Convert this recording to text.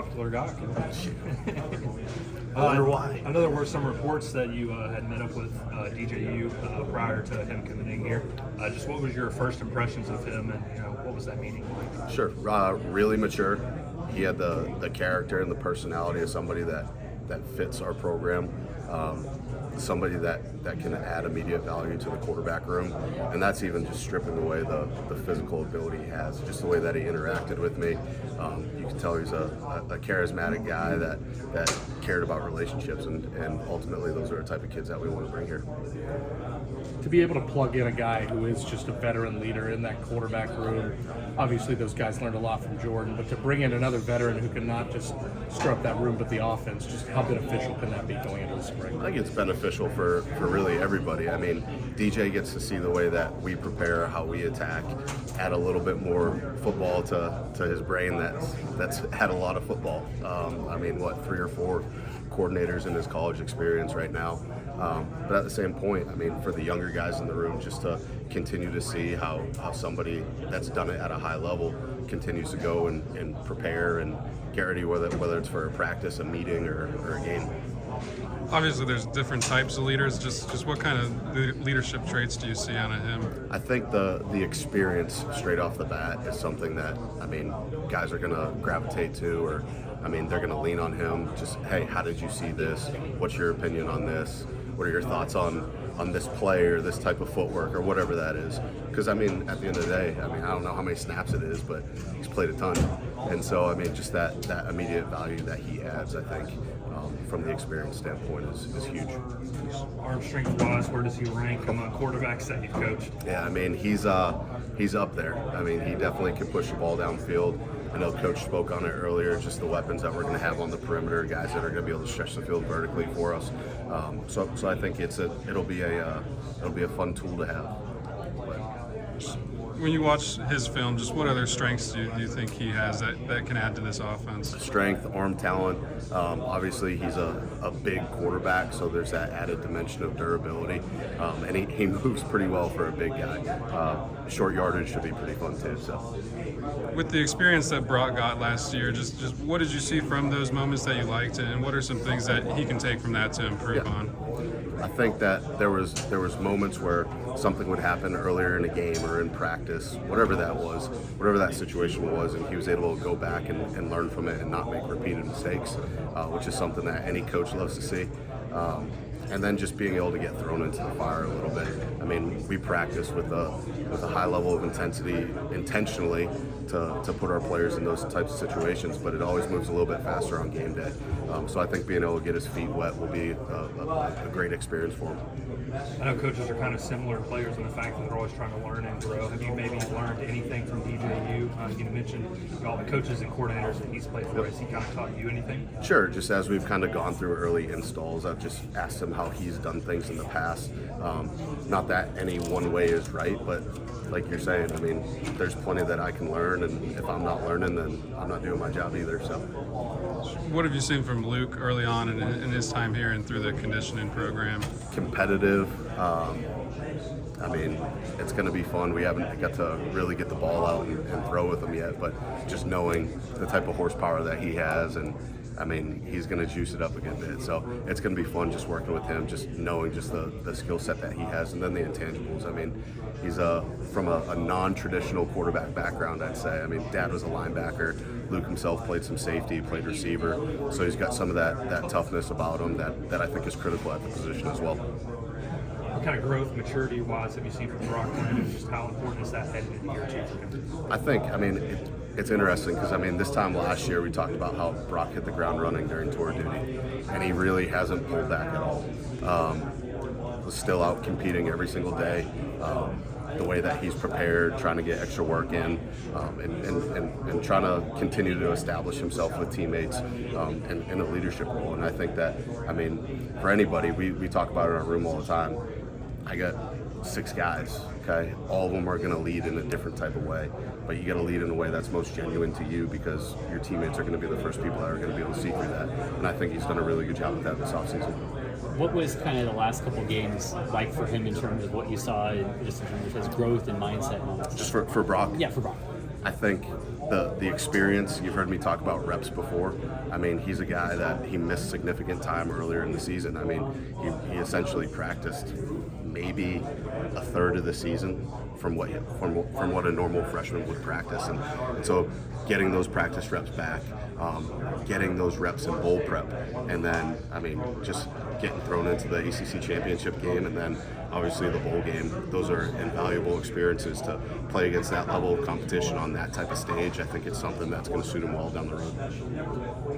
popular guy. I wonder why. I know there were some reports that you had met up with DJ U prior to him coming in here. Just what was your first impressions of him, and what was that meeting like? Sure. Really mature. He had the character and the personality of somebody that fits our program. Somebody that can add immediate value to the quarterback room, and that's even just stripping away the physical ability he has, just the way that he interacted with me. You can tell he's a charismatic guy that cared about relationships, and ultimately those are the type of kids that we want to bring here. To be able to plug in a guy who is just a veteran leader in that quarterback room, obviously those guys learned a lot from Jordan, but to bring in another veteran who can not just stir up that room but the offense, just how beneficial can that be going into the spring? I think it's beneficial for really everybody. I mean, DJ gets to see the way that we prepare, how we attack, add a little bit more football to his brain that's had a lot of football. 3 or 4 coordinators in his college experience right now. But at the same point, I mean, for the younger guys in the room, just to continue to see how somebody that's done it at a high level continues to go and prepare and get ready, whether it's for a practice, a meeting, or a game. Obviously, there's different types of leaders. Just what kind of leadership traits do you see out of him? I think the experience straight off the bat is something that, I mean, guys are going to gravitate to, or, I mean, they're going to lean on him. Just, hey, how did you see this? What's your opinion on this? What are your thoughts on this play or this type of footwork or whatever that is? Because, I mean, at the end of the day, I mean, I don't know how many snaps it is, but he's played a ton. And so, I mean, just that immediate value that he adds, I think, from the experience standpoint is huge. Arm strength wise, where does he rank among quarterbacks that you've coached? Yeah, I mean, he's up there. I mean, he definitely can push the ball downfield. I know Coach spoke on it earlier, just the weapons that we're going to have on the perimeter, guys that are going to be able to stretch the field vertically for us. So I think it'll be a fun tool to have. When you watch his film, just what other strengths do you think he has that can add to this offense? Strength, arm talent. Obviously, he's a big quarterback, so there's that added dimension of durability. And he moves pretty well for a big guy. Short yardage should be pretty fun too. So, with the experience that Brock got last year, just what did you see from those moments that you liked, and what are some things that he can take from that to improve on? I think that there was moments where something would happen earlier in a game or in practice, whatever that situation was, and he was able to go back and learn from it and not make repeated mistakes, which is something that any coach loves to see. And then just being able to get thrown into the fire a little bit. I mean, we practice with a high level of intensity intentionally to put our players in those types of situations, but it always moves a little bit faster on game day. So I think being able to get his feet wet will be a great experience for him. I know coaches are kind of similar players in the fact that they're always trying to learn and grow. Have you maybe learned anything from DJ U? You mentioned all the coaches and coordinators that he's played for. Has he kind of taught you anything? Sure. Just as we've kind of gone through early installs, I've just asked him how he's done things in the past. Not that any one way is right, but like you're saying, I mean, there's plenty that I can learn, and if I'm not learning, then I'm not doing my job either. So, what have you seen from Luke early on in his time here and through the conditioning program? Competitive. I mean, it's going to be fun. We haven't got to really get the ball out and throw with him yet, but just knowing the type of horsepower that he has, and I mean, he's going to juice it up a good bit. So it's going to be fun just working with him, just knowing just the skill set that he has, and then the intangibles. I mean, he's from a non-traditional quarterback background, I'd say. I mean, Dad was a linebacker. Luke himself played some safety, played receiver. So he's got some of that toughness about him that I think is critical at the position as well. What kind of growth, maturity-wise, have you seen from Brock Lynn, and just how important is that heading into year 2 for him? I think, I mean, it's interesting because, I mean, this time last year we talked about how Brock hit the ground running during tour duty, and he really hasn't pulled back at all. Was still out competing every single day. The way that he's prepared, trying to get extra work in, and trying to continue to establish himself with teammates in a leadership role. And I think that, I mean, for anybody, we talk about it in our room all the time. I got 6 guys, okay? All of them are going to lead in a different type of way, but you got to lead in a way that's most genuine to you, because your teammates are going to be the first people that are going to be able to see through that. And I think he's done a really good job with that this offseason. What was kind of the last couple games like for him in terms of what you saw, just in terms of his growth and mindset moments? Just for Brock? Yeah, for Brock. I think the experience, you've heard me talk about reps before. I mean, he's a guy that he missed significant time earlier in the season. I mean, he essentially practiced maybe a third of the season from what a normal freshman would practice, and so getting those practice reps back, getting those reps in bowl prep, and then I mean just getting thrown into the ACC championship game, and then obviously the bowl game. Those are invaluable experiences to play against that level of competition on that type of stage. I think it's something that's going to suit him well down the road.